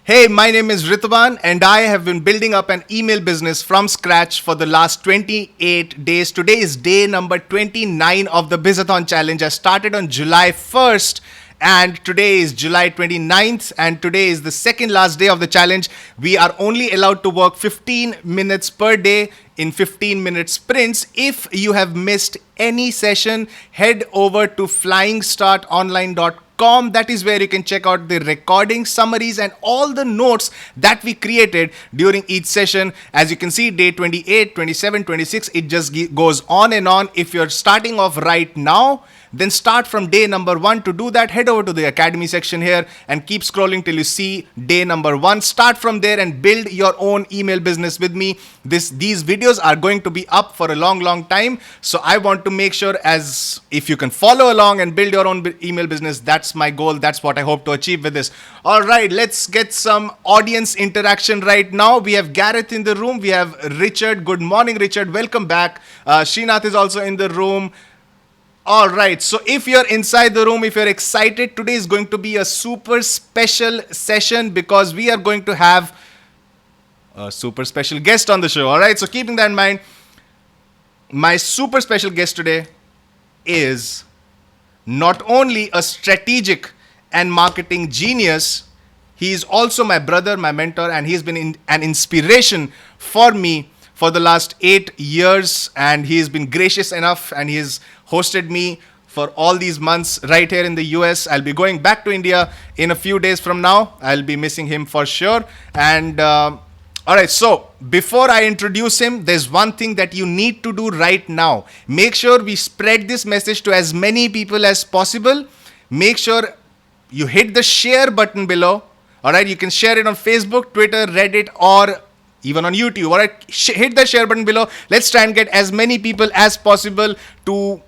Hey, my name is Ritoban and I have been building up an email business from scratch for the last 28 days. Today is day number 29 of the Bizathon challenge. I started on July 1st and today is July 29th and today is the second last day of the challenge. We are only allowed to work 15 minutes per day in 15-minute sprints. If you have missed any session, head over to flying-start-online.com. That is where you can check out the recording summaries and all the notes that we created during each session. As you can see, day 28, 27, 26, it just goes on and on. If you're starting off right now, then start from day number 1. To do that, head over to the Academy section here and keep scrolling till you see day number 1. Start from there and build your own email business with me. These videos are going to be up for a long time. So I want to make sure as if you can follow along and build your own email business, that's my goal. That's what I hope to achieve with this. All right, let's get some audience interaction right now. We have Gareth in the room. We have Richard. Good morning, Richard. Welcome back. Srinath is also in the room. All right, so if you're inside the room, if you're excited, today is going to be a super special session because we are going to have a super special guest on the show. All right, so keeping that in mind, my super special guest today is not only a strategic and marketing genius, he is also my brother, my mentor, and he's been an inspiration for me for the last 8 years, and he has been gracious enough and he has hosted me for all these months right here in the US. I'll be going back to India in a few days from now. I'll be missing him for sure. And all right, so before I introduce him, there's one thing that you need to do right now. Make sure we spread this message to as many people as possible. Make sure you hit the share button below. All right, you can share it on Facebook, Twitter, Reddit, or even on YouTube. All right, hit the share button below. Let's try and get as many people as possible to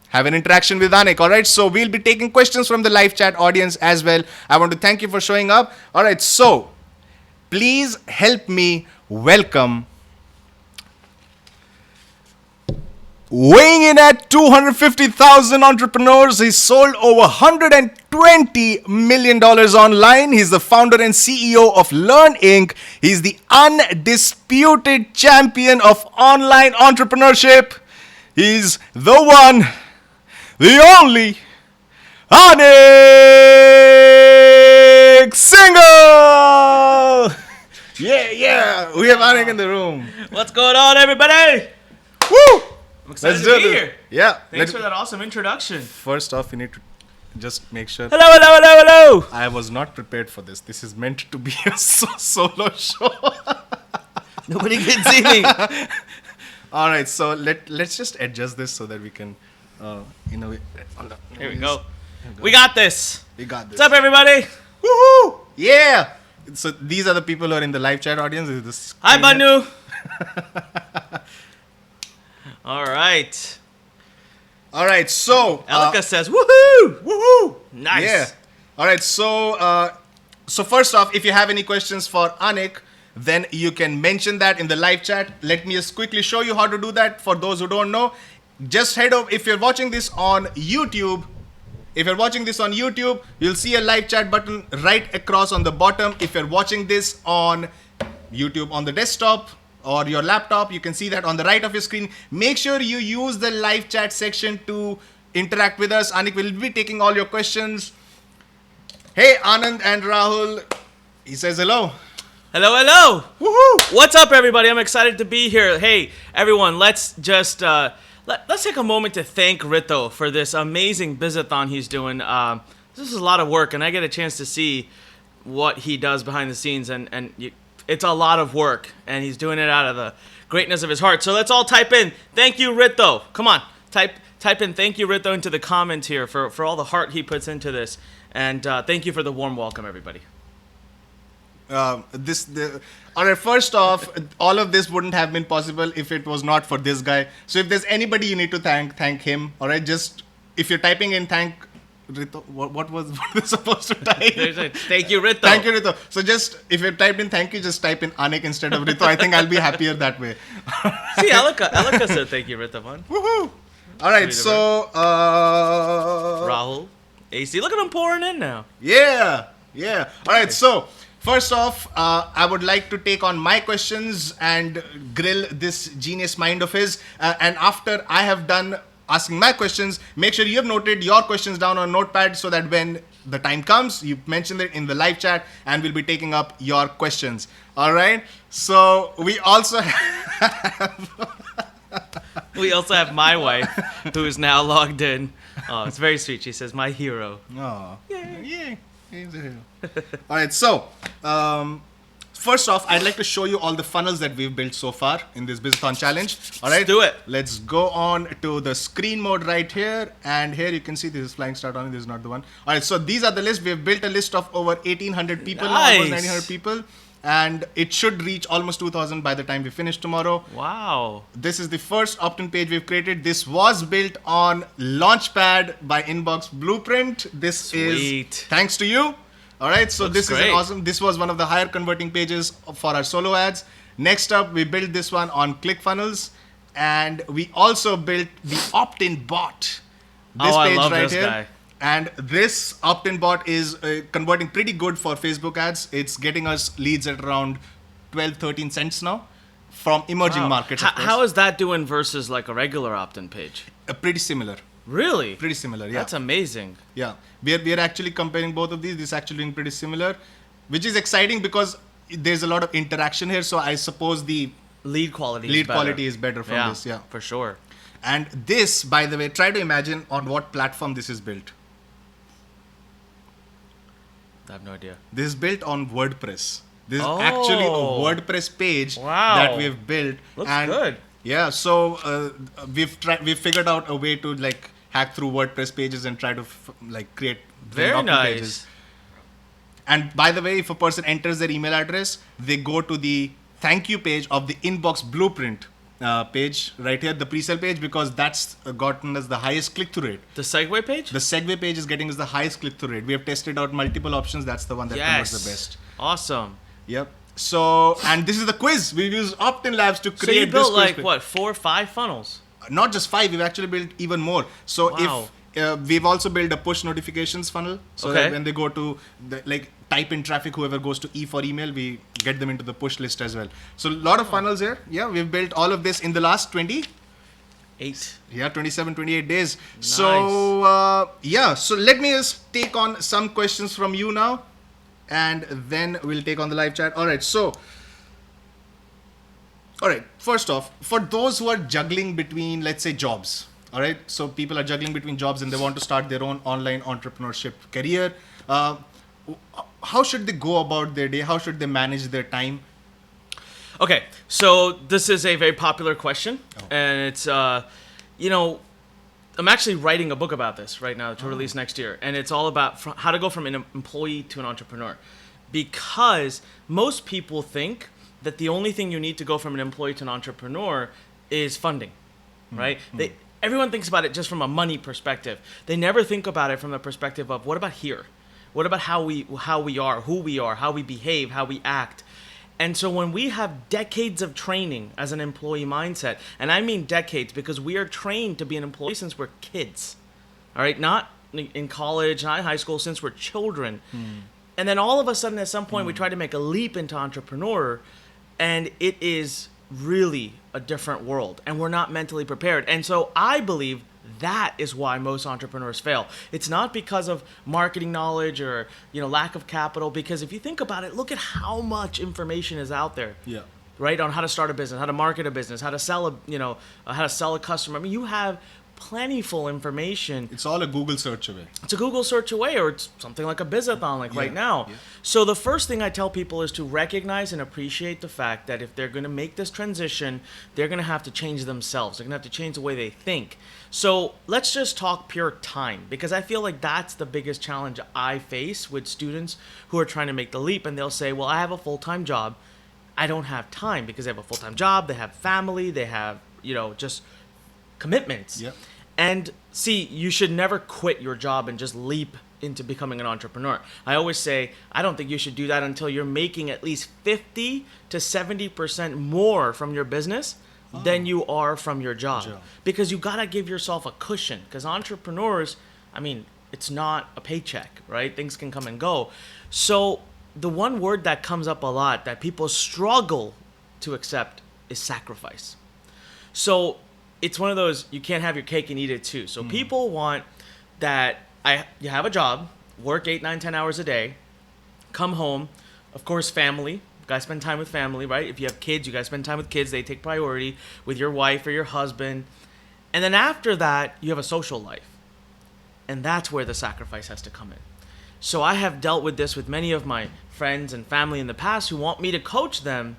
have an interaction with Anik. All right, so we'll be taking questions from the live chat audience as well. I want to thank you for showing up. All right, so please help me welcome, weighing in at 250,000 entrepreneurs. He's sold over $120 million online. He's the founder and CEO of Learn Inc. He's the undisputed champion of online entrepreneurship. He's the one, the only, Anik Singal! Yeah. We have Anik in the room. What's going on, everybody? Woo! I'm excited to be here. Yeah. Thanks for that awesome introduction. First off, you need to just make sure. Hello. I was not prepared for this. This is meant to be a solo show. Nobody can see me. All right, so let's just adjust this so that we can, in a way. Here we go. We got this. We got this. What's up, everybody? Woohoo! Yeah. So these are the people who are in the live chat audience. Hi, Banu. All right. So Elika says, woohoo! Nice. Yeah. All right. So first off, if you have any questions for Anik, then you can mention that in the live chat. Let me just quickly show you how to do that for those who don't know. Just head over. If you're watching this on YouTube, you'll see a live chat button right across on the bottom. If you're watching this on YouTube on the desktop or your laptop, you can see that on the right of your screen. Make sure you use the live chat section to interact with us. Anik will be taking all your questions. Hey, Anand and Rahul. He says hello. Hello. Woohoo! What's up, everybody? I'm excited to be here. Hey, everyone, let's just let's take a moment to thank Rito for this amazing Bizathon he's doing. This is a lot of work, and I get a chance to see what he does behind the scenes, and it's a lot of work, and he's doing it out of the greatness of his heart. So let's all type in, thank you, Rito. Come on, type in thank you, Rito, into the comments here for all the heart he puts into this. And thank you for the warm welcome, everybody. All right, first off, all of this wouldn't have been possible if it was not for this guy. So if there's anybody you need to thank him. All right, just if you're typing in thank Rito, what was supposed to type? Thank you, Rito. Thank you, Rito. So just if you typed in thank you, just type in Anik instead of Rito. I think I'll be happier that way. See, Elika said thank you, Rito. Woohoo! All right, so Rahul, AC, look at him pouring in now. Yeah. All right, so First off, I would like to take on my questions and grill this genius mind of his. And after I have done asking my questions, make sure you have noted your questions down on Notepad so that when the time comes, you mention it in the live chat and we'll be taking up your questions. All right. So we also We also have my wife, who is now logged in. Oh, it's very sweet. She says, "My hero." Oh, yay. He's a hero. All right, so first off, I'd like to show you all the funnels that we've built so far in this Bizathon challenge. All right, Let's do it. Let's go on to the screen mode right here, and here you can see this is flying start on. This is not the one. All right, so these are the list. We've built a list of over 1,800 people, now, almost 1,900 people, and it should reach almost 2,000 by the time we finish tomorrow. Wow. This is the first opt-in page we've created. This was built on Launchpad by Inbox Blueprint. This Sweet. is thanks to you. All right, so Looks this is great. awesome. This was one of the higher converting pages for our solo ads. Next up, we built this one on ClickFunnels, and we also built the opt-in bot. This I page love right this here. guy. And this opt-in bot is converting pretty good for Facebook ads. It's getting us leads at around 12, 13 cents now from emerging Wow. markets. Of course. How is that doing versus like a regular opt-in page? Pretty similar. Really? Pretty similar, yeah. That's amazing. Yeah. We are actually comparing both of these. This is actually doing pretty similar, which is exciting because there's a lot of interaction here. So I suppose the Lead quality. lead quality is better from this. Yeah. for sure. And this, by the way, try to imagine on what platform this is built. I have no idea. This is built on WordPress. This is Oh. actually a WordPress page Wow. that we've built. Looks good. Yeah, so we've figured out a way to like hack through WordPress pages and try to create Very opt-in nice. pages. And by the way, if a person enters their email address, they go to the thank you page of the Inbox Blueprint page right here, the pre-sale page, because that's gotten us the highest click-through rate. The segue page? The segue page is getting us the highest click-through rate. We have tested out multiple options. That's the one that converts the best. Awesome. Yep. So, and this is the quiz. We use Opt-in Labs to So create you built this quiz like page. what, 4 or 5 funnels? Not just 5. We've actually built even more. So Wow. if we've also built a push notifications funnel, so Okay. that when they go to type in traffic, whoever goes to E for email, we get them into the push list as well. So a lot of funnels here. Yeah, we've built all of this in the last 27, 28 days. Nice. So so let me just take on some questions from you now, and then we'll take on the live chat. All right, first off, for those who are juggling between, let's say, jobs, all right, so people are juggling between jobs and they want to start their own online entrepreneurship career. How should they go about their day? How should they manage their time? Okay, so this is a very popular question, and it's, I'm actually writing a book about this right now to release next year, and it's all about how to go from an employee to an entrepreneur. Because most people think that the only thing you need to go from an employee to an entrepreneur is funding, right? Everyone thinks about it just from a money perspective. They never think about it from the perspective of what about here? What about how we are, who we are, how we behave, how we act? And so when we have decades of training as an employee mindset, and I mean decades because we are trained to be an employee since we're kids, all right? Not in college, not in high school, since we're children. And then all of a sudden at some point we try to make a leap into entrepreneur, and it is really a different world, and we're not mentally prepared. And so I believe that is why most entrepreneurs fail. It's not because of marketing knowledge or lack of capital, because if you think about it, look at how much information is out there. Yeah. Right, on how to start a business, how to market a business, how to sell how to sell a customer. I mean, you have plentiful information. It's all a Google search away. It's a Google search away, or it's something like a Bizathon right now. Yeah. So the first thing I tell people is to recognize and appreciate the fact that if they're going to make this transition, they're going to have to change themselves. They're going to have to change the way they think. So let's just talk pure time, because I feel like that's the biggest challenge I face with students who are trying to make the leap, and they'll say, well, I have a full-time job. I don't have time, because they have a full-time job, they have family, they have, just commitments. Yep. And see, you should never quit your job and just leap into becoming an entrepreneur. I always say, I don't think you should do that until you're making at least 50 to 70% more from your business than you are from your job. Because you got to give yourself a cushion. Because entrepreneurs, I mean, it's not a paycheck, right? Things can come and go. So the one word that comes up a lot that people struggle to accept is sacrifice. So it's one of those, you can't have your cake and eat it too. So people want that you have a job, work 8, 9, 10 hours a day, come home, of course, family. You gotta spend time with family, right? If you have kids, you gotta spend time with kids. They take priority with your wife or your husband. And then after that, you have a social life. And that's where the sacrifice has to come in. So I have dealt with this with many of my friends and family in the past who want me to coach them.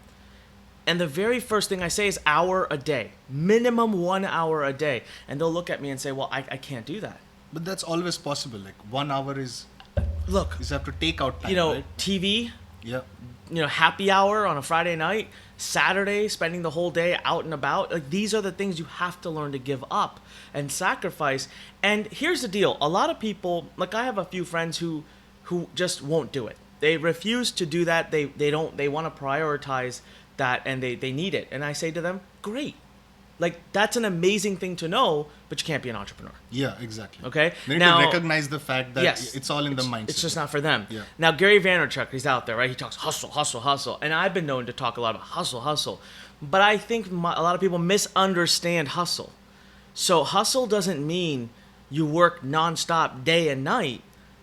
And the very first thing I say is hour a day, minimum 1 hour a day. And they'll look at me and say, well, I can't do that. But that's always possible. Like 1 hour is, Look, you have to take out time, right? TV, Yeah. happy hour on a Friday night, Saturday, spending the whole day out and about. Like, these are the things you have to learn to give up and sacrifice. And here's the deal. A lot of people, like I have a few friends who just won't do it. They refuse to do that. They want to prioritize that, and they need it. And I say to them, great. Like, that's an amazing thing to know, but you can't be an entrepreneur. Yeah, exactly. Okay? They need to recognize the fact that it's all in the mindset. It's just not for them. Yeah. Now, Gary Vaynerchuk, he's out there, right? He talks hustle, hustle, hustle. And I've been known to talk a lot about hustle, hustle. But I think a lot of people misunderstand hustle. So hustle doesn't mean you work nonstop day and night.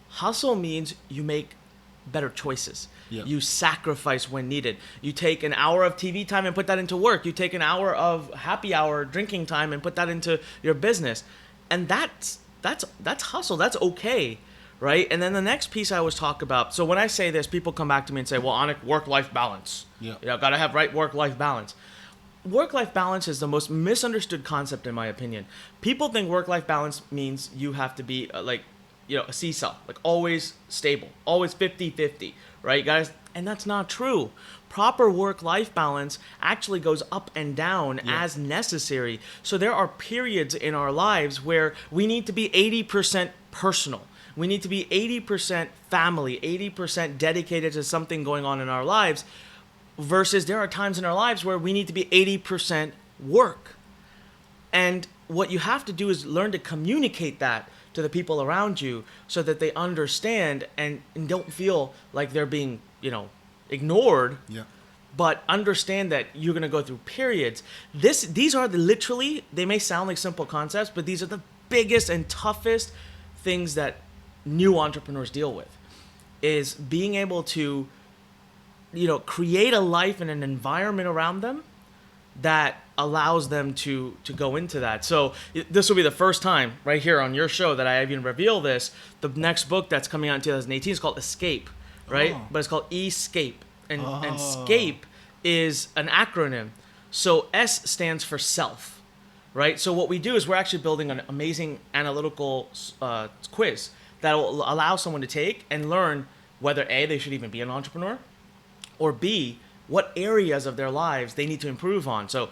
Hustle means you make better choices. Yeah. You sacrifice when needed. You take an hour of TV time and put that into work. You take an hour of happy hour drinking time and put that into your business. And that's hustle. That's okay, right? And then the next piece I always talk about. So when I say this, people come back to me and say, well, Anik, work-life balance. Yeah. Got to have right work-life balance. Work-life balance is the most misunderstood concept in my opinion. People think work-life balance means you have to be a seesaw, like always stable, always 50-50, right, guys? And that's not true. Proper work-life balance actually goes up and down as necessary. So there are periods in our lives where we need to be 80% personal. We need to be 80% family, 80% dedicated to something going on in our lives, versus there are times in our lives where we need to be 80% work. And what you have to do is learn to communicate that to the people around you so that they understand and don't feel like they're being, ignored. Yeah. But understand that you're going to go through periods. These are literally, they may sound like simple concepts, but these are the biggest and toughest things that new entrepreneurs deal with, is being able to, create a life and an environment around them that allows them to go into that. So this will be the first time right here on your show that I even reveal this. The next book that's coming out in 2018 is called eSCAPE, right? But it's called eSCAPE. And SCAPE is an acronym. So S stands for self, right? So what we do is we're actually building an amazing analytical quiz that will allow someone to take and learn whether A, they should even be an entrepreneur, or B, what areas of their lives they need to improve on. So,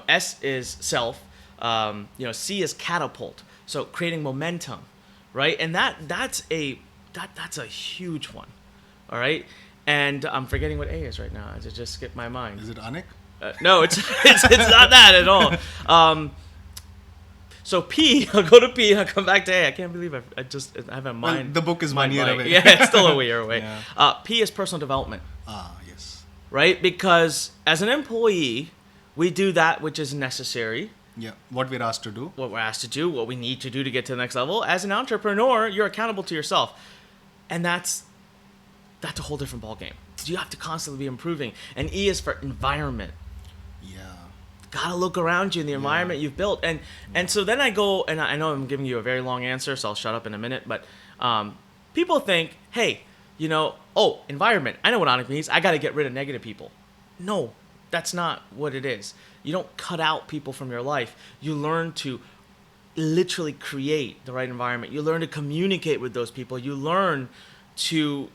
S is self, C is catapult. So creating momentum, right? And that's a huge one, all right? And I'm forgetting what A is right now. It just skipped my mind. Is it Anik? No, it's not that at all. So P, I'll go to P, I'll come back to A. I can't believe I have a mind. Well, the book is 1 year away. Yeah, it's still a year away. Yeah. P is personal development. Yes. Right? Because as an employee, we do that which is necessary. Yeah, what we're asked to do. What we're asked to do, what we need to do to get to the next level. As an entrepreneur, you're accountable to yourself. And that's a whole different ballgame. You have to constantly be improving. And E is for environment. Yeah. Gotta look around you in the environment you've built. And so then I go, and I know I'm giving you a very long answer, so I'll shut up in a minute. But people think, hey, environment. I know what Anik means. I got to get rid of negative people. No, that's not what it is. You don't cut out people from your life. You learn to literally create the right environment. You learn to communicate with those people. You learn to,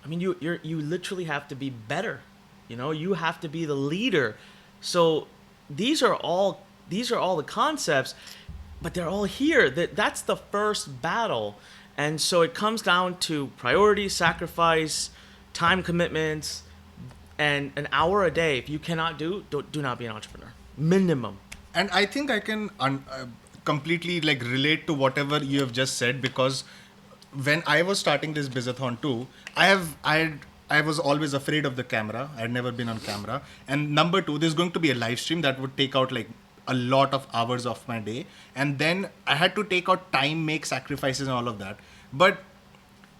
you literally have to be better. You have to be the leader. So these are all the concepts, but they're all here. That's the first battle. And so it comes down to priorities, sacrifice, time commitments, and an hour a day. If you cannot do not be an entrepreneur. Minimum. And I think I can completely relate to whatever you have just said, because when I was starting this Bizathon too, I I was always afraid of the camera. I had never been on camera. And number two, there's going to be a live stream that would take out like a lot of hours of my day. And then I had to take out time, make sacrifices and all of that. But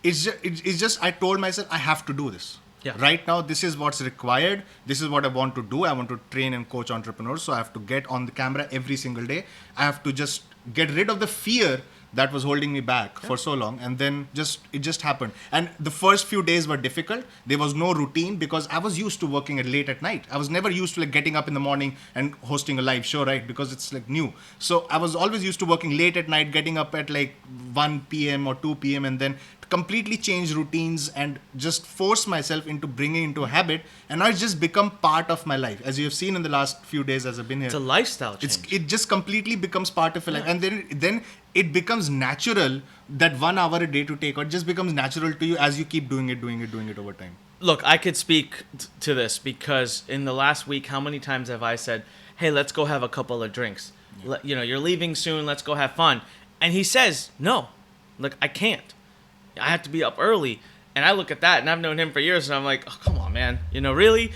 it's just I told myself I have to do this. Yeah. Right now, this is what's required. This is what I want to do. I want to train and coach entrepreneurs. So I have to get on the camera every single day. I have to just get rid of the fear that was holding me back for so long. And then it just happened. And the first few days were difficult. There was no routine because I was used to working late at night. I was never used to like getting up in the morning and hosting a live show, right? Because it's like new. So I was always used to working late at night, getting up at like 1 p.m. or 2 p.m. and then completely change routines and just force myself into bringing into a habit. And now it's just become part of my life. As you have seen in the last few days as I've been here. It's a lifestyle change. It just completely becomes part of your life. And then it becomes natural that 1 hour a day to take out just becomes natural to you as you keep doing it over time. Look, I could speak to this because in the last week, how many times have I said, hey, let's go have a couple of drinks. Yeah. You're leaving soon. Let's go have fun. And he says, no, look, I can't. I have to be up early. And I look at that and I've known him for years and I'm like, oh, come on, man. Really?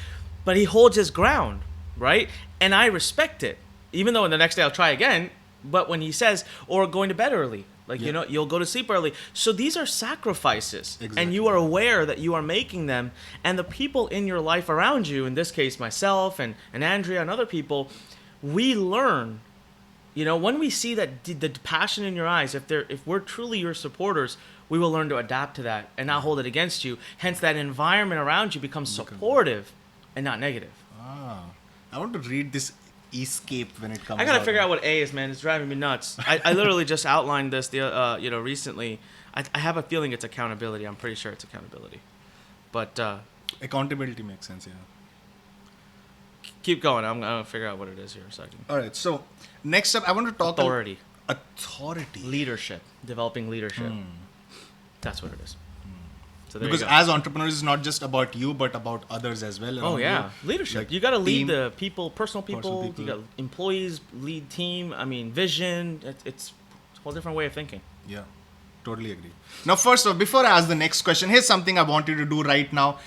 But he holds his ground, right? And I respect it. Even though the next day I'll try again. But when he says, or going to bed early, you'll go to sleep early. So these are sacrifices. Exactly. And you are aware that you are making them. And the people in your life around you, in this case, myself and Andrea and other people, we learn, when we see that the passion in your eyes, if we're truly your supporters, we will learn to adapt to that and not hold it against you. Hence, that environment around you becomes supportive and not negative. I want to read this eSCAPE when it comes out. I gotta figure out what A is, man. It's driving me nuts. I literally just outlined this, recently. I have a feeling it's accountability. I'm pretty sure it's accountability. But accountability makes sense, yeah. Keep going. I'm gonna figure out what it is here a second. All right. So next up, I want to talk authority. Authority. Leadership. Developing leadership. That's what it is. So because as entrepreneurs, it's not just about you, but about others as well. Oh yeah, leadership. Like you got to lead the people, personal people. You got employees, lead team. Vision. It's a whole different way of thinking. Yeah, totally agree. Now, first off, before I ask the next question, here's something I want you to do right now.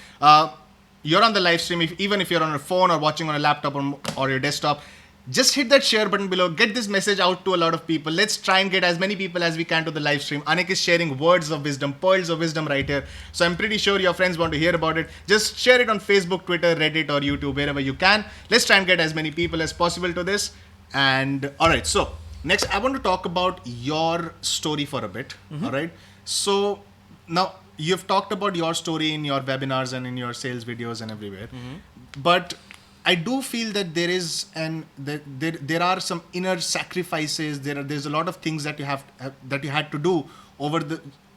You're on the live stream, even if you're on a phone or watching on a laptop or your desktop. Just hit that share button below. Get this message out to a lot of people. Let's try and get as many people as we can to the live stream. Anik is sharing words of wisdom, pearls of wisdom right here. So I'm pretty sure your friends want to hear about it. Just share it on Facebook, Twitter, Reddit, or YouTube, wherever you can. Let's try and get as many people as possible to this. And all right, so next I want to talk about your story for a bit. Mm-hmm. All right. So now you've talked about your story in your webinars and in your sales videos and everywhere. Mm-hmm. But I do feel that there are some inner sacrifices. There's a lot of things that you had to do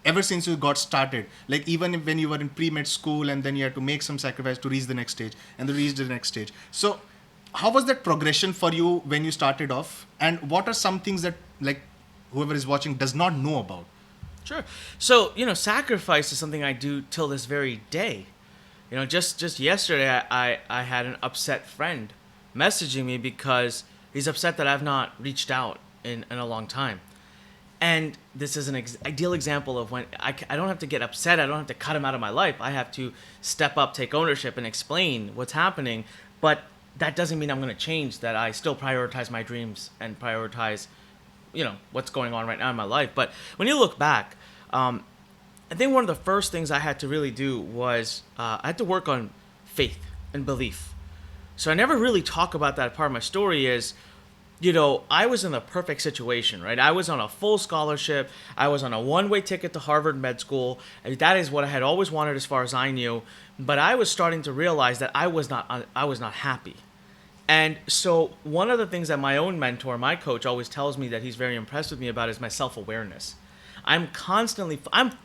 ever since you got started. Like even when you were in pre-med school, and then you had to make some sacrifice to reach the next stage, and to reach the next stage. So, how was that progression for you when you started off? And what are some things that like whoever is watching does not know about? Sure. So sacrifice is something I do till this very day. Just yesterday, I had an upset friend messaging me because he's upset that I've not reached out in a long time. And this is an ideal example of when I don't have to get upset. I don't have to cut him out of my life. I have to step up, take ownership, and explain what's happening. But that doesn't mean I'm going to change that. I still prioritize my dreams and prioritize, what's going on right now in my life. But when you look back, I think one of the first things I had to really do was I had to work on faith and belief. So I never really talk about that part of my story is, I was in the perfect situation, right? I was on a full scholarship. I was on a one-way ticket to Harvard Med School. And that is what I had always wanted as far as I knew. But I was starting to realize that I was not happy. And so one of the things that my own mentor, my coach, always tells me that he's very impressed with me about is my self-awareness. I'm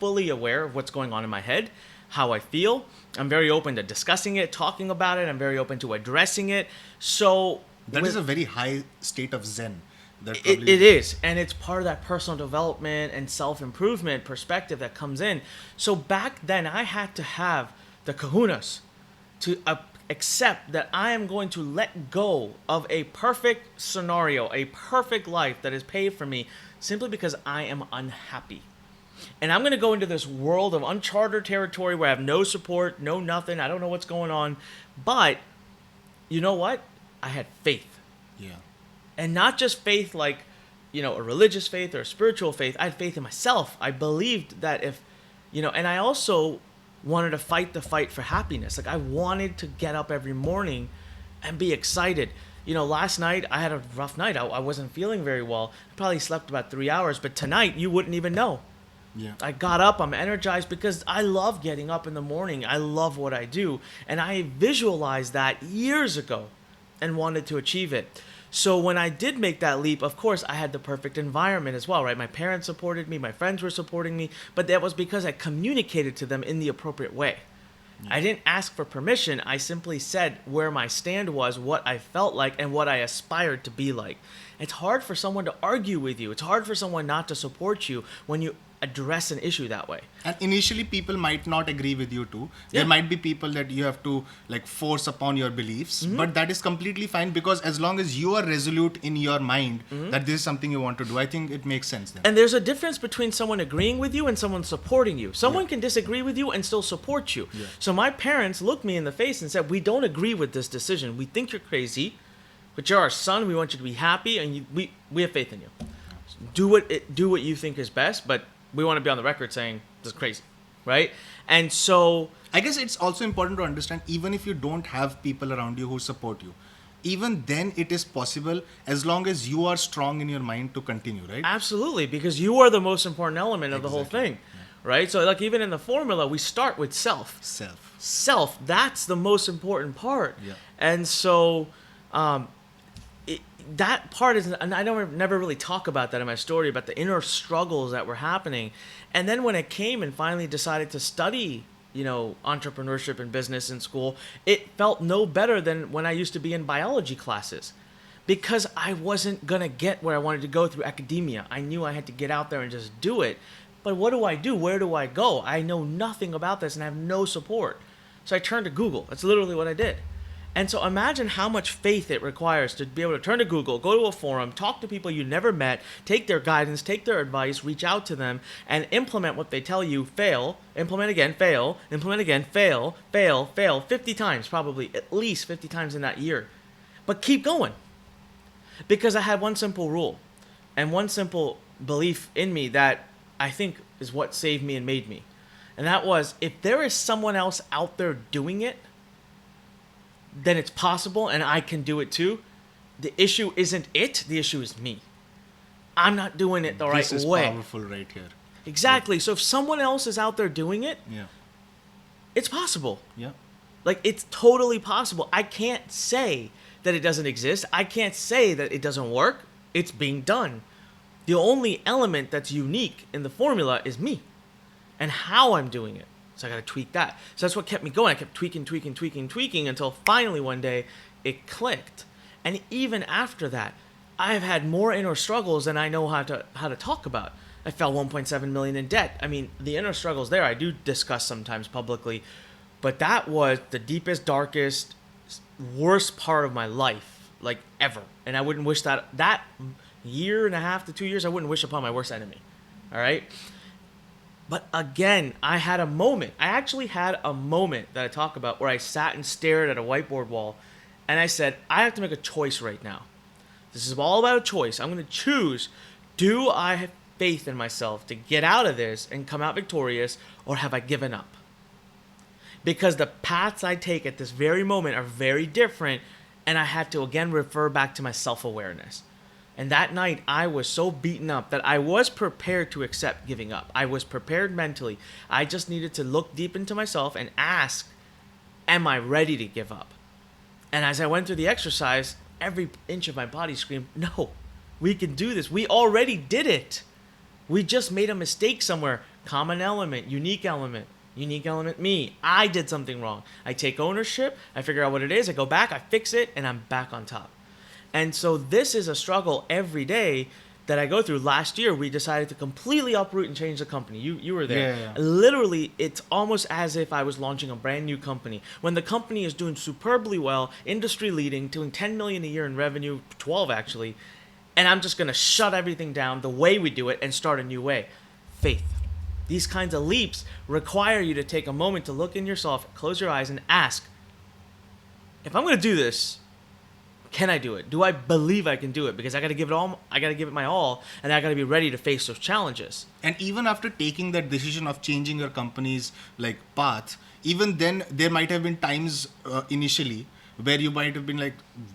fully aware of what's going on in my head, how I feel. I'm very open to discussing it, talking about it. I'm very open to addressing it. So that is a very high state of Zen. It is. And it's part of that personal development and self-improvement perspective that comes in. So back then I had to have the kahunas to accept that I am going to let go of a perfect scenario, a perfect life that is paid for me simply because I am unhappy. And I'm going to go into this world of uncharted territory where I have no support, no nothing. I don't know what's going on. But you know what? I had faith. Yeah. And not just faith like, a religious faith or a spiritual faith. I had faith in myself. I believed that and I also wanted to fight the fight for happiness. Like I wanted to get up every morning and be excited. Last night I had a rough night. I wasn't feeling very well. I probably slept about 3 hours, but tonight you wouldn't even know. Yeah. I got up, I'm energized because I love getting up in the morning. I love what I do. And I visualized that years ago and wanted to achieve it. So when I did make that leap, of course, I had the perfect environment as well, right? My parents supported me, my friends were supporting me, but that was because I communicated to them in the appropriate way. Yeah. I didn't ask for permission. I simply said where my stand was, what I felt like, and what I aspired to be like. It's hard for someone to argue with you. It's hard for someone not to support you when you address an issue that way. And initially people might not agree with you too. Yeah. There might be people that you have to force upon your beliefs, but that is completely fine, because as long as you are resolute in your mind that this is something you want to do, I think it makes sense then. And there's a difference between someone agreeing with you and someone supporting you. Someone can disagree with you and still support you. Yeah. So my parents looked me in the face and said, we don't agree with this decision. We think you're crazy, but you're our son. We want you to be happy, and we have faith in you. Do what you think is best, but we want to be on the record saying this is crazy, right? And so I guess it's also important to understand, even if you don't have people around you who support you, even then it is possible as long as you are strong in your mind to continue, right? Absolutely, because you are the most important element of the whole thing, right? So like even in the formula, we start with self. Self, that's the most important part. Yeah. And so that part is, and I never really talk about that in my story, about the inner struggles that were happening. And then when I came and finally decided to study, entrepreneurship and business in school, it felt no better than when I used to be in biology classes, because I wasn't going to get where I wanted to go through academia. I knew I had to get out there and just do it. But what do I do? Where do I go? I know nothing about this and I have no support. So I turned to Google. That's literally what I did. And so imagine how much faith it requires to be able to turn to Google, go to a forum, talk to people you never met, take their guidance, take their advice, reach out to them, and implement what they tell you, fail, implement again, fail, implement again, fail, 50 times, probably at least 50 times in that year. But keep going. Because I had one simple rule and one simple belief in me that I think is what saved me and made me. And that was, if there is someone else out there doing it, then it's possible and I can do it too. The issue isn't it, the issue is me. I'm not doing it the right way. This is powerful right here. Exactly. Yeah. So if someone else is out there doing it, yeah, it's possible. Yeah. Like it's totally possible. I can't say that it doesn't exist. I can't say that it doesn't work. It's being done. The only element that's unique in the formula is me and how I'm doing it. So I got to tweak that. So that's what kept me going. I kept tweaking until finally one day it clicked. And even after that, I've had more inner struggles than I know how to talk about. I fell 1.7 million in debt. I mean, the inner struggles there I do discuss sometimes publicly, but that was the deepest, darkest, worst part of my life, like ever. And I wouldn't wish that year and a half to 2 years, I wouldn't wish upon my worst enemy. All right? But again, I had a moment. I actually had a moment that I talk about where I sat and stared at a whiteboard wall and I said, I have to make a choice right now. This is all about a choice. I'm going to choose, do I have faith in myself to get out of this and come out victorious, or have I given up? Because the paths I take at this very moment are very different, and I had to again refer back to my self-awareness. And that night, I was so beaten up that I was prepared to accept giving up. I was prepared mentally. I just needed to look deep into myself and ask, am I ready to give up? And as I went through the exercise, every inch of my body screamed, no, we can do this. We already did it. We just made a mistake somewhere. Common element, unique element, me. I did something wrong. I take ownership. I figure out what it is. I go back, I fix it, and I'm back on top. And so this is a struggle every day that I go through. Last year, we decided to completely uproot and change the company. You were there. Yeah. Literally, it's almost as if I was launching a brand new company. When the company is doing superbly well, industry leading, doing 10 million a year in revenue, 12 actually, and I'm just going to shut everything down the way we do it and start a new way. Faith. These kinds of leaps require you to take a moment to look in yourself, close your eyes, and ask, if I'm going to do this, can I do it? Do I believe I can do it? Because I got to give it all. I got to give it my all, and I got to be ready to face those challenges. And even after taking that decision of changing your company's like path, even then there might have been times initially where you might have been like,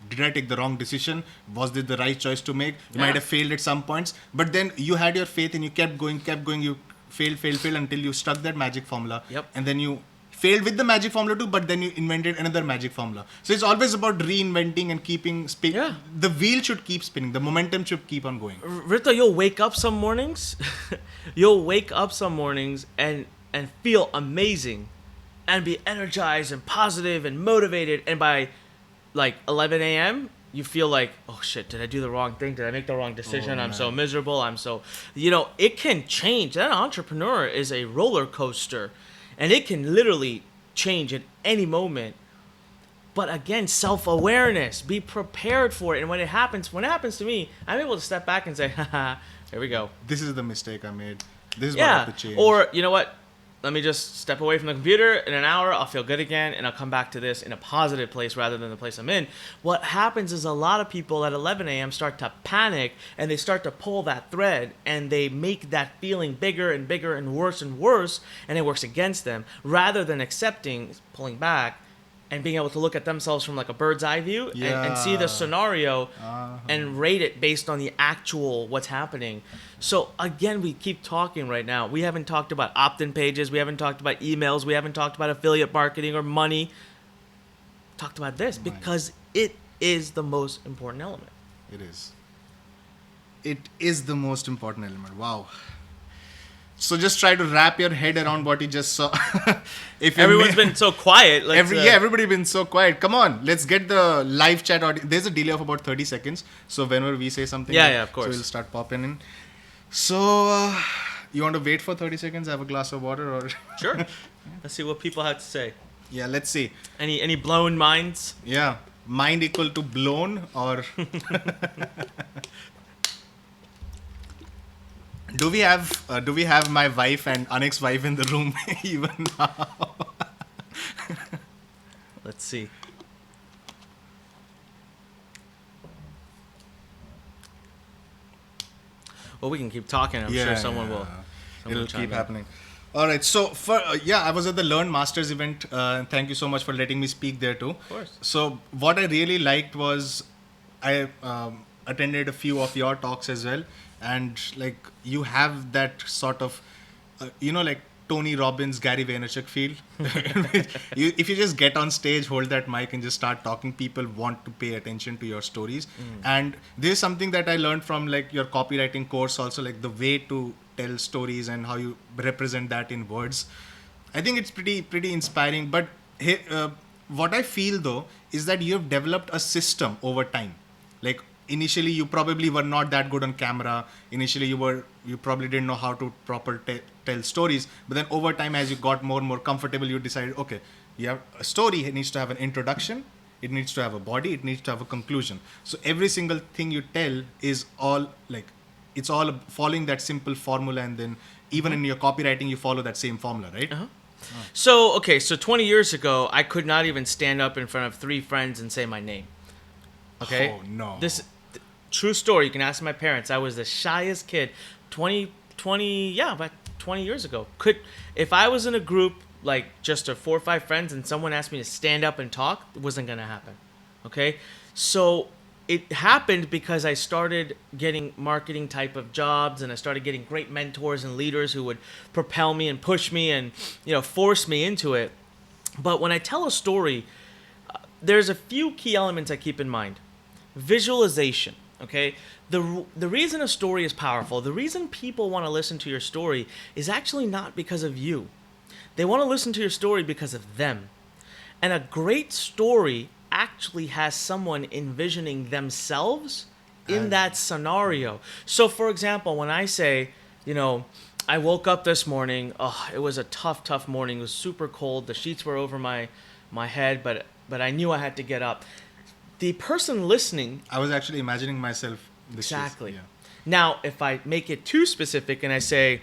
did I take the wrong decision? Was this the right choice to make? You might have failed at some points, but then you had your faith and you kept going. You failed until you struck that magic formula. Yep. And then you failed with the magic formula too, but then you invented another magic formula. So it's always about reinventing and keeping spinning. Yeah. The wheel should keep spinning. The momentum should keep on going. Rito, you'll wake up some mornings, and feel amazing, and be energized and positive and motivated, and by like 11 a.m. you feel like, oh shit, did I do the wrong thing? Did I make the wrong decision? I'm so miserable. I'm so, it can change. That entrepreneur is a roller coaster. And it can literally change at any moment. But again, self-awareness. Be prepared for it. And when it happens to me, I'm able to step back and say, haha, here we go. This is the mistake I made. This is what I have to change. Or, you know what? Let me just step away from the computer. In an hour, I'll feel good again, and I'll come back to this in a positive place rather than the place I'm in. What happens is a lot of people at 11 a.m. start to panic, and they start to pull that thread, and they make that feeling bigger and bigger and worse, and it works against them, rather than accepting, pulling back, and being able to look at themselves from like a bird's eye view and see the scenario and rate it based on the actual what's happening. So again, we keep talking right now. We haven't talked about opt-in pages. We haven't talked about emails. We haven't talked about affiliate marketing or money. Talked about this because it is the most important element. It is. It is the most important element. Wow. So just try to wrap your head around what you just saw. If everyone's been so quiet. Everybody's been so quiet. Come on, let's get the live chat audio. There's a delay of about 30 seconds. So whenever we say something, of course. So we'll start popping in. So you want to wait for 30 seconds? Have a glass of water, or sure. Let's see what people have to say. Yeah, let's see. Any blown minds? Yeah, mind equal to blown, or do we have my wife and Anik's wife in the room even now? Let's see. Well, we can keep talking. I'm sure someone will. It'll keep happening. All right. So I was at the Learn Masters event. Thank you so much for letting me speak there too. Of course. So what I really liked was I attended a few of your talks as well, and like you have that sort of like Tony Robbins, Gary Vaynerchuk feel. If you just get on stage, hold that mic and just start talking, people want to pay attention to your stories. And this is something that I learned from like your copywriting course also, like the way to tell stories and how you represent that in words. I think it's pretty inspiring. But what I feel though is that you have developed a system over time. Like initially you probably were not that good on camera. Initially you probably didn't know how to properly tell stories. But then over time, as you got more and more comfortable, you decided, okay, you have a story. It needs to have an introduction. It needs to have a body. It needs to have a conclusion. So every single thing you tell is all like, it's all following that simple formula. And then even in your copywriting, you follow that same formula, right? Uh-huh. So 20 years ago, I could not even stand up in front of 3 friends and say my name. Okay? Oh, no. True story. You can ask my parents. I was the shyest kid. About 20 years ago. If I was in a group, like just 4 or 5 friends, and someone asked me to stand up and talk, it wasn't going to happen. Okay? So it happened because I started getting marketing type of jobs, and I started getting great mentors and leaders who would propel me and push me and, force me into it. But when I tell a story, there's a few key elements I keep in mind. Visualization. Okay, the reason a story is powerful, the reason people want to listen to your story is actually not because of you. They want to listen to your story because of them. And a great story actually has someone envisioning themselves in that scenario. So for example, when I say, I woke up this morning, it was a tough morning. It was super cold. The sheets were over my head, but I knew I had to get up. The person listening... I was actually imagining myself... Exactly. Yeah. Now, if I make it too specific and I say,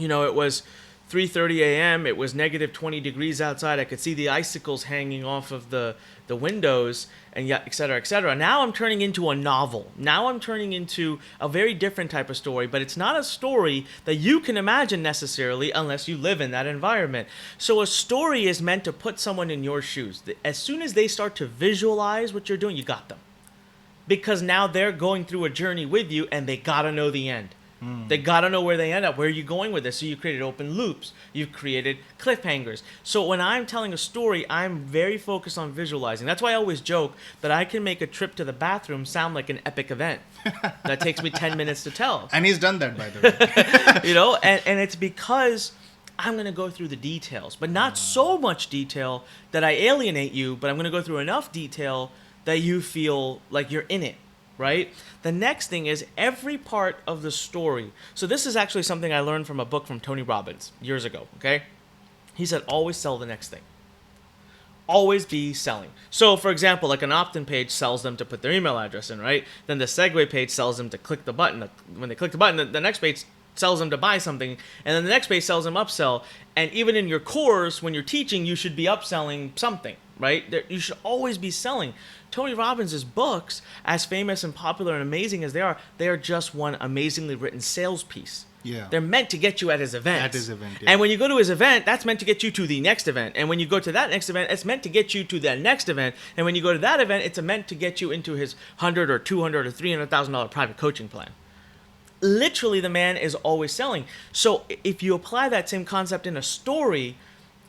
it was 3:30 a.m. It was negative 20 degrees outside. I could see the icicles hanging off of the windows, and yeah, et cetera, et cetera. Now I'm turning into a novel. Now I'm turning into a very different type of story, but it's not a story that you can imagine necessarily unless you live in that environment. So a story is meant to put someone in your shoes. As soon as they start to visualize what you're doing, you got them. Because now they're going through a journey with you, and they gotta know the end. They gotta know where they end up. Where are you going with this? So you created open loops. You've created cliffhangers. So when I'm telling a story, I'm very focused on visualizing. That's why I always joke that I can make a trip to the bathroom sound like an epic event that takes me 10 minutes to tell. And he's done that, by the way. And it's because I'm going to go through the details, but not so much detail that I alienate you, but I'm going to go through enough detail that you feel like you're in it. Right? The next thing is every part of the story. So this is actually something I learned from a book from Tony Robbins years ago, okay? He said, always sell the next thing. Always be selling. So, for example, like an opt-in page sells them to put their email address in, right? Then the segue page sells them to click the button. When they click the button, the next page sells them to buy something, and then the next page sells them upsell. And even in your course, when you're teaching, you should be upselling something, right? You should always be selling. Tony Robbins' books, as famous and popular and amazing as they are just one amazingly written sales piece. Yeah. They're meant to get you at his event. At his event, yeah. And when you go to his event, that's meant to get you to the next event. And when you go to that next event, it's meant to get you to that next event. And when you go to that event, it's meant to get you into his $100 or $200 or $300,000 private coaching plan. Literally, the man is always selling. So if you apply that same concept in a story,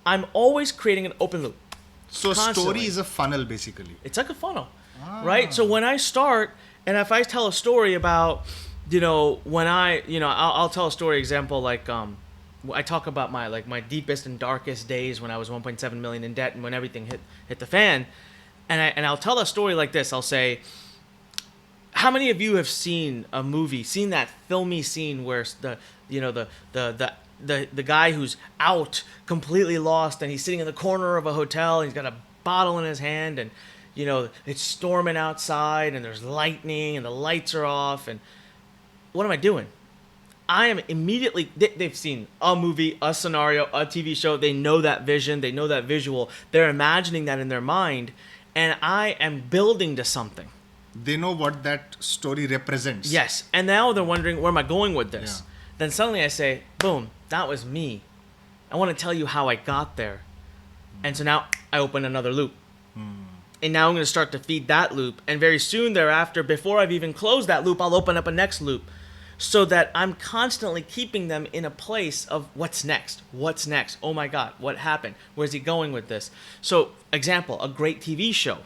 I'm always creating an open loop. So Constantly. story is a funnel, basically. It's like a funnel, right? So when I start, and if I tell a story about, when I'll tell a story example like, I talk about my deepest and darkest days when I was 1.7 million in debt and when everything hit the fan, and I'll tell a story like this. I'll say, how many of you have seen a movie, seen that filmy scene where the guy who's out, completely lost, and he's sitting in the corner of a hotel, and he's got a bottle in his hand, and it's storming outside, and there's lightning, and the lights are off, and what am I doing? I am immediately, they've seen a movie, a scenario, a TV show, they know that vision, they know that visual, they're imagining that in their mind, and I am building to something. They know what that story represents. Yes, and now they're wondering, where am I going with this? Yeah. Then suddenly I say, boom, that was me. I want to tell you how I got there. And so now I open another loop. And now I'm going to start to feed that loop. And very soon thereafter, before I've even closed that loop, I'll open up a next loop. So that I'm constantly keeping them in a place of what's next? What's next? Oh my God, what happened? Where's he going with this? So, example, a great TV show.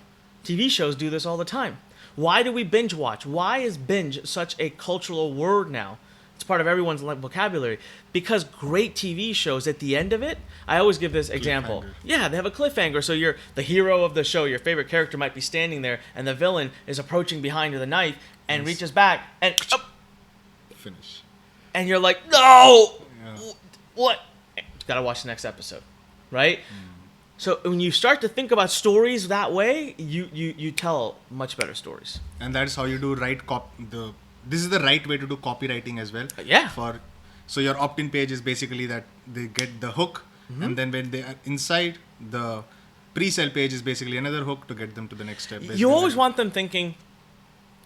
TV shows do this all the time. Why do we binge watch? Why is binge such a cultural word now? It's part of everyone's vocabulary. Because great TV shows, at the end of it, I always give this example. Yeah, they have a cliffhanger. So you're the hero of the show, your favorite character might be standing there, and the villain is approaching behind with a knife and reaches back and Finish. And you're like, no! Yeah. What? Gotta watch the next episode, right? So when you start to think about stories that way, you tell much better stories. And that's how you do this is the right way to do copywriting as well. Yeah. So your opt-in page is basically that they get the hook, and then when they are inside, the pre-sale page is basically another hook to get them to the next step. You always want them thinking,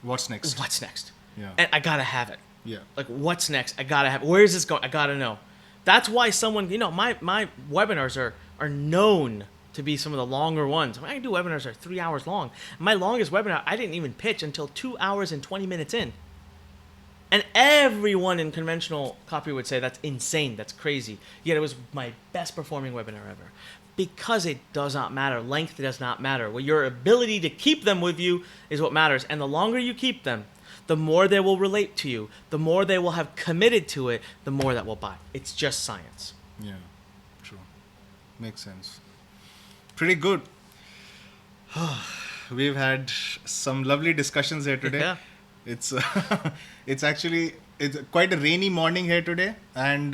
what's next? what's next? Yeah. And I gotta have it. Yeah. Like, what's next? I gotta have it. Where is this going? I gotta know. That's why someone, my webinars are known to be some of the longer ones. I do webinars that are 3 hours long. My longest webinar, I didn't even pitch until 2 hours and 20 minutes in. And everyone in conventional copy would say, that's insane, that's crazy. Yet it was my best performing webinar ever. Because it does not matter. Length does not matter. Well, your ability to keep them with you is what matters. And the longer you keep them, the more they will relate to you, the more they will have committed to it, the more that will buy. It's just science. Yeah, true. Makes sense. Pretty good. We've had some lovely discussions here today. Yeah. It's quite a rainy morning here today, and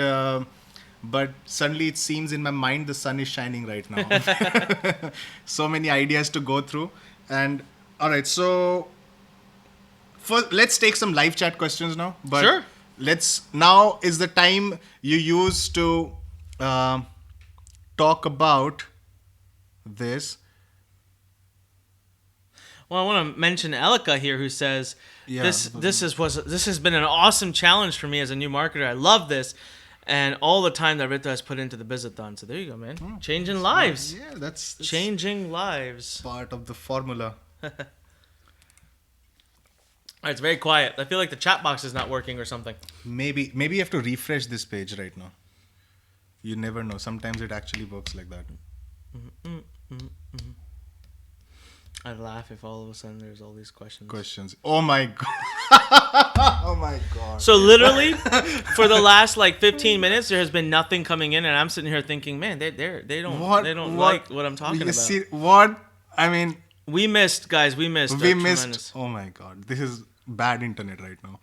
but suddenly it seems in my mind the sun is shining right now. So many ideas to go through, and all right, so let's take some live chat questions now. But Sure. Now is the time you use to talk about this. Well, I want to mention Elika here, who says Yeah. this has been an awesome challenge for me as a new marketer. I love this, and all the time that Rito has put into the Bizathon. So there you go, man. Changing lives. Yeah, that's Changing lives. part of the formula. All right, it's very quiet. I feel like the chat box is not working or something. Maybe you have to refresh this page right now. You never know. Sometimes it actually works like that. I'd laugh if all of a sudden there's all these questions. Oh my god. Oh my god. So literally, for the last like 15 minutes, there has been nothing coming in, and I'm sitting here thinking, man, they don't like what I'm talking about. See what? I mean, we missed, guys. We missed. Tremendous. Oh my god. This is bad internet right now.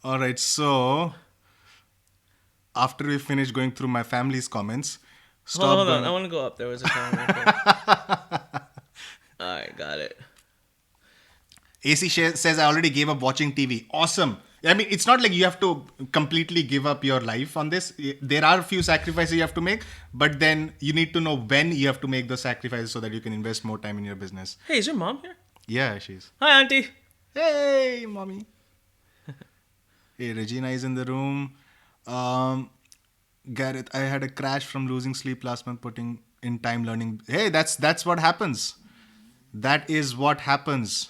All right. So after we finish going through my family's comments, Hold on. I want to go up. There was a comment. All right, got it. AC says, I already gave up watching TV. Awesome. I mean, it's not like you have to completely give up your life on this. There are a few sacrifices you have to make, but then you need to know when you have to make those sacrifices so that you can invest more time in your business. Hey, is your mom here? Yeah, she's. Hi, Auntie. Hey, mommy. Hey, Regina is in the room. Gareth, I had a crash from losing sleep last month, putting in time learning. Hey, that's what happens. That is what happens.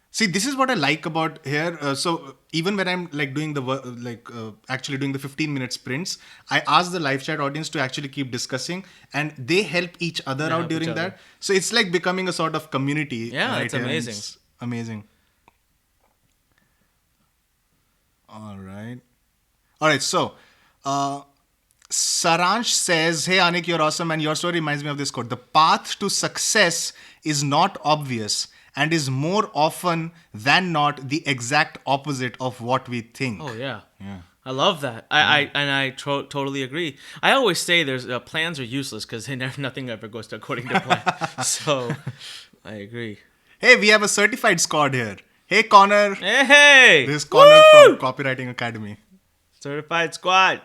See, this is what I like about here. So even when I'm like doing the actually doing the 15-minute sprints, I ask the live chat audience to actually keep discussing, and they help each other out during that. So it's like becoming a sort of community. Yeah, right it's here. amazing. It's amazing. All right. So Saransh says, hey Anik, you're awesome, and your story reminds me of this quote. The path to success is not obvious and is more often than not the exact opposite of what we think. Oh, yeah. Yeah. I love that. I totally agree. I always say there's plans are useless because nothing ever goes according to plan. So I agree. Hey, we have a certified squad here. Hey, Connor. Hey! This is Connor from Copywriting Academy. Certified squad.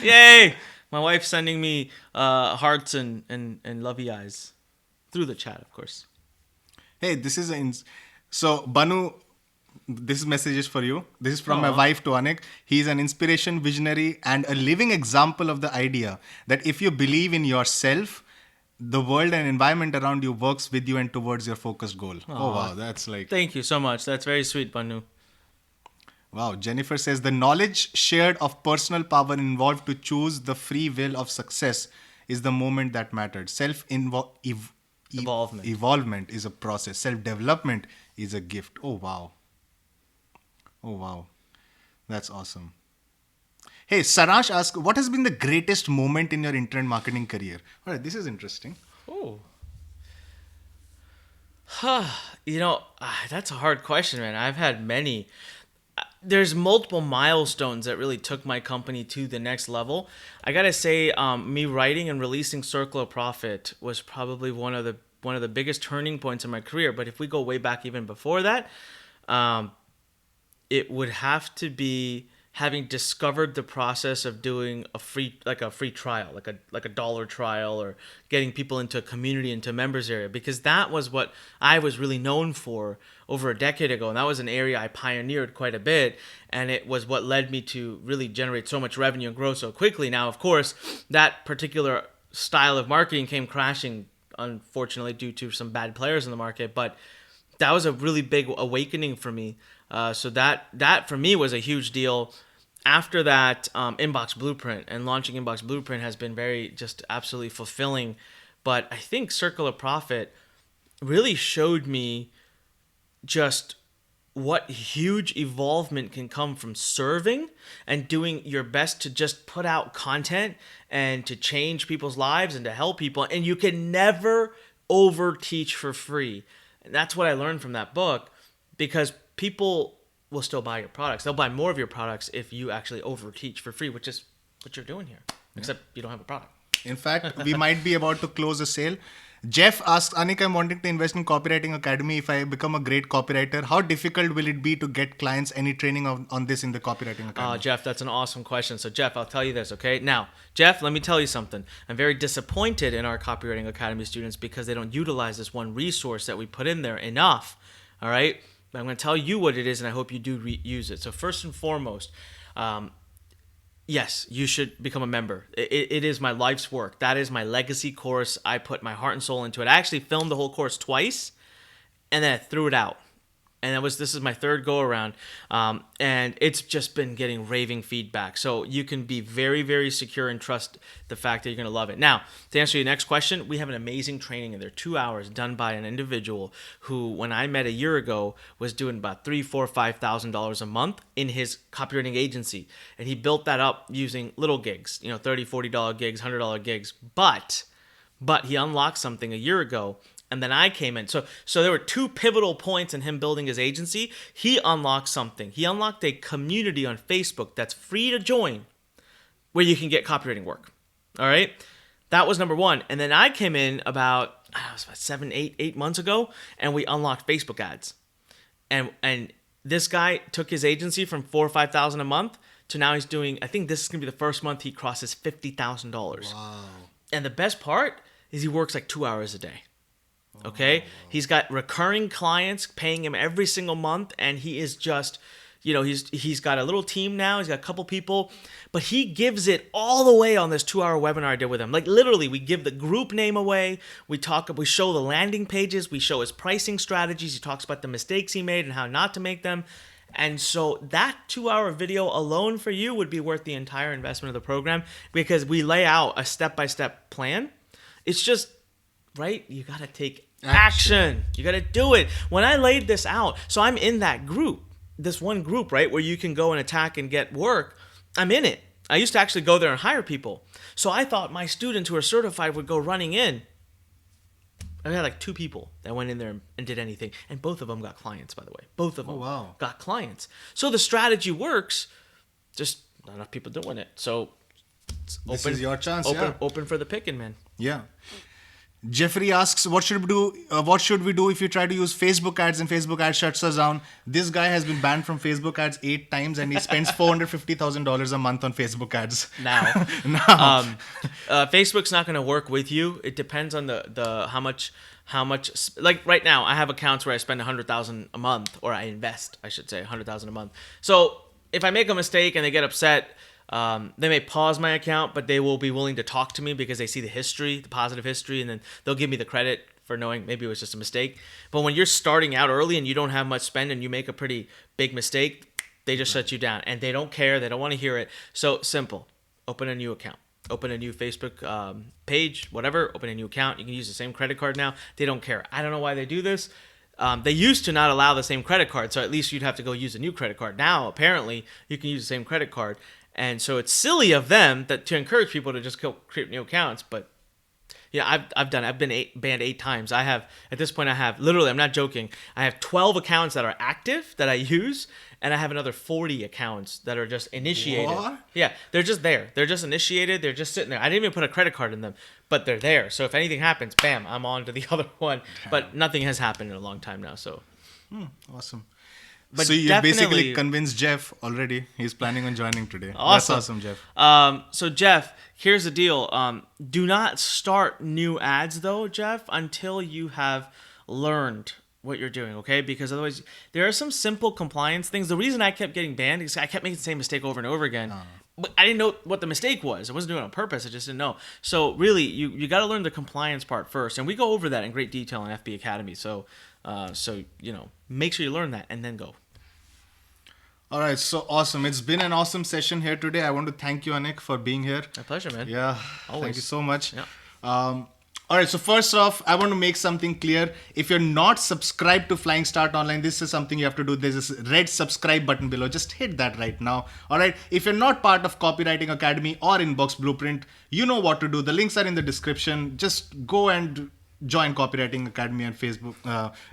Yay! My wife's sending me hearts and lovey eyes through the chat, of course. Hey, this is so Banu. This message is for you. This is from my wife to Anik. He is an inspiration, visionary, and a living example of the idea that if you believe in yourself, the world and environment around you works with you and towards your focused goal. Oh wow, that's like. Thank you so much. That's very sweet, Banu. Wow, Jennifer says the knowledge shared of personal power involved to choose the free will of success is the moment that mattered. Evolvement is a process. Self-development is a gift. Oh wow. That's awesome. Hey, Sarash asks, what has been the greatest moment in your internet marketing career? All right, this is interesting. Oh. That's a hard question, man. I've had many. There's multiple milestones that really took my company to the next level. I gotta say, me writing and releasing Circle of Profit was probably one of the biggest turning points in my career. But if we go way back even before that, it would have to be having discovered the process of doing a free trial, like a $1 trial, or getting people into a community, into a members area, because that was what I was really known for over a decade ago. And that was an area I pioneered quite a bit. And it was what led me to really generate so much revenue and grow so quickly. Now, of course, that particular style of marketing came crashing, unfortunately, due to some bad players in the market. But that was a really big awakening for me. So that for me was a huge deal. After that, Inbox Blueprint and launching Inbox Blueprint has been very just absolutely fulfilling. But I think Circle of Profit really showed me just what huge evolvement can come from serving and doing your best to just put out content and to change people's lives and to help people. And you can never over teach for free. And that's what I learned from that book, because people will still buy your products. They'll buy more of your products if you actually over teach for free, which is what you're doing here, except you don't have a product. In fact, we might be about to close a sale. Jeff asks, Anik, I'm wanting to invest in Copywriting Academy. If I become a great copywriter, how difficult will it be to get clients? Any training on this in the Copywriting Academy? Jeff, that's an awesome question. So, Jeff, I'll tell you this, okay? Now, Jeff, let me tell you something. I'm very disappointed in our Copywriting Academy students because they don't utilize this one resource that we put in there enough, all right? But I'm going to tell you what it is, and I hope you do use it. So, first and foremost, yes, you should become a member. It is my life's work. That is my legacy course. I put my heart and soul into it. I actually filmed the whole course twice, and then I threw it out. And this is my third go around, and it's just been getting raving feedback. So you can be very, very secure and trust the fact that you're going to love it. Now, to answer your next question, we have an amazing training in there, 2 hours done by an individual who, when I met a year ago, was doing about $3,000, $4,000, $5,000 a month in his copywriting agency, and he built that up using little gigs, $30, $40 gigs, $100 gigs. But he unlocked something a year ago. And then I came in. So there were two pivotal points in him building his agency. He unlocked something. He unlocked a community on Facebook that's free to join where you can get copywriting work. All right? That was number one. And then I came in about 8 months ago, and we unlocked Facebook ads. And this guy took his agency from $4,000 or $5,000 a month to now he's doing, I think this is going to be the first month he crosses $50,000. Wow. And the best part is he works like 2 hours a day. Okay, he's got recurring clients paying him every single month, and he is just, he's got a little team now. He's got a couple people, but he gives it all away on this 2 hour webinar I did with him. Like literally, we give the group name away. We show the landing pages. We show his pricing strategies. He talks about the mistakes he made and how not to make them. And so that 2 hour video alone for you would be worth the entire investment of the program because we lay out a step-by-step plan. It's just, right? You got to take action. You got to do it. When I laid this out, so I'm in that group, this one group, right, where you can go and attack and get work. I'm in it. I used to actually go there and hire people. So I thought my students who are certified would go running in. I had like 2 people that went in there and did anything. And both of them got clients, by the way. Both of them got clients. So the strategy works, just not enough people doing it. So this is your chance. Open for the picking, man. Yeah. Jeffrey asks, what should we do if you try to use Facebook ads and Facebook ads shuts us down? This guy has been banned from Facebook ads 8 times and he spends $450,000 a month on Facebook ads. Now. Facebook's not going to work with you. It depends on the how much, like right now I have accounts where I spend $100,000 a month, or I invest, I should say $100,000 a month. So if I make a mistake and they get upset, they may pause my account, but they will be willing to talk to me because they see the history, the positive history, and then they'll give me the credit for knowing maybe it was just a mistake. But when you're starting out early and you don't have much spend and you make a pretty big mistake, they just shut you down. And they don't care. They don't want to hear it. So simple. Open a new account. Open a new Facebook page, whatever. Open a new account. You can use the same credit card now. They don't care. I don't know why they do this. They used to not allow the same credit card, so at least you'd have to go use a new credit card. Now, apparently, you can use the same credit card. And so it's silly of them to encourage people to just go create new accounts. But yeah, I've done it. I've been banned 8 times. At this point, literally, I'm not joking, I have 12 accounts that are active that I use, and I have another 40 accounts that are just initiated. What? Yeah, they're just there. They're just initiated. They're just sitting there. I didn't even put a credit card in them, but they're there. So if anything happens, bam, I'm on to the other one. Damn. But nothing has happened in a long time now. So awesome. But so you basically convinced Jeff already. He's planning on joining today. Awesome. That's awesome, Jeff. So Jeff, here's the deal. Do not start new ads though, Jeff, until you have learned what you're doing, okay? Because otherwise, there are some simple compliance things. The reason I kept getting banned is I kept making the same mistake over and over again. But I didn't know what the mistake was. I wasn't doing it on purpose. I just didn't know. So really, you got to learn the compliance part first. And we go over that in great detail in FB Academy. So make sure you learn that and then go. All right, so awesome. It's been an awesome session here today. I want to thank you, Anik, for being here. My pleasure, man. Yeah, Always. Thank you so much. Yeah. All right, so first off, I want to make something clear. If you're not subscribed to Flying Start Online, this is something you have to do. There's this red subscribe button below. Just hit that right now. All right, if you're not part of Copywriting Academy or Inbox Blueprint, you know what to do. The links are in the description. Just go and join Copywriting Academy and Facebook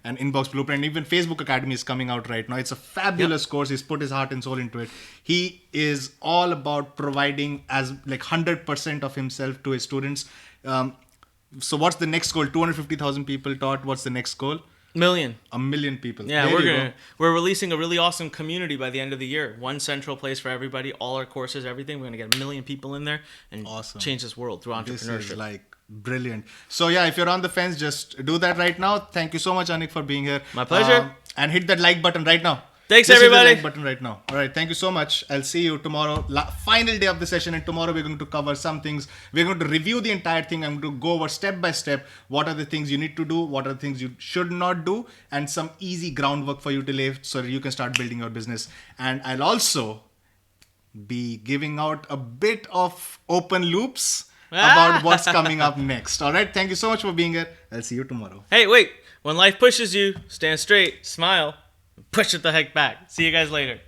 and Inbox Blueprint. Even Facebook Academy is coming out right now. It's a fabulous course. He's put his heart and soul into it. He is all about providing as like 100% of himself to his students. So what's the next goal? 250,000 people taught. What's the next goal? Million. 1 million people. Yeah, There we're releasing a really awesome community by the end of the year. One central place for everybody, all our courses, everything. We're gonna get 1 million people in there and change this world through entrepreneurship. This is like brilliant. So yeah, if you're on the fence, just do that right now. Thank you so much, Anik, for being here. My pleasure. And hit that like button right now. Thanks, Just everybody. hit the like button right now. All right, thank you so much. I'll see you tomorrow. Final day of the session, and tomorrow we're going to cover some things. We're going to review the entire thing. I'm going to go over step by step what are the things you need to do, what are the things you should not do, and some easy groundwork for you to lay so that you can start building your business. And I'll also be giving out a bit of open loops about what's coming up next. All right, thank you so much for being here. I'll see you tomorrow. Hey, wait. When life pushes you, stand straight, smile, push it the heck back. See you guys later.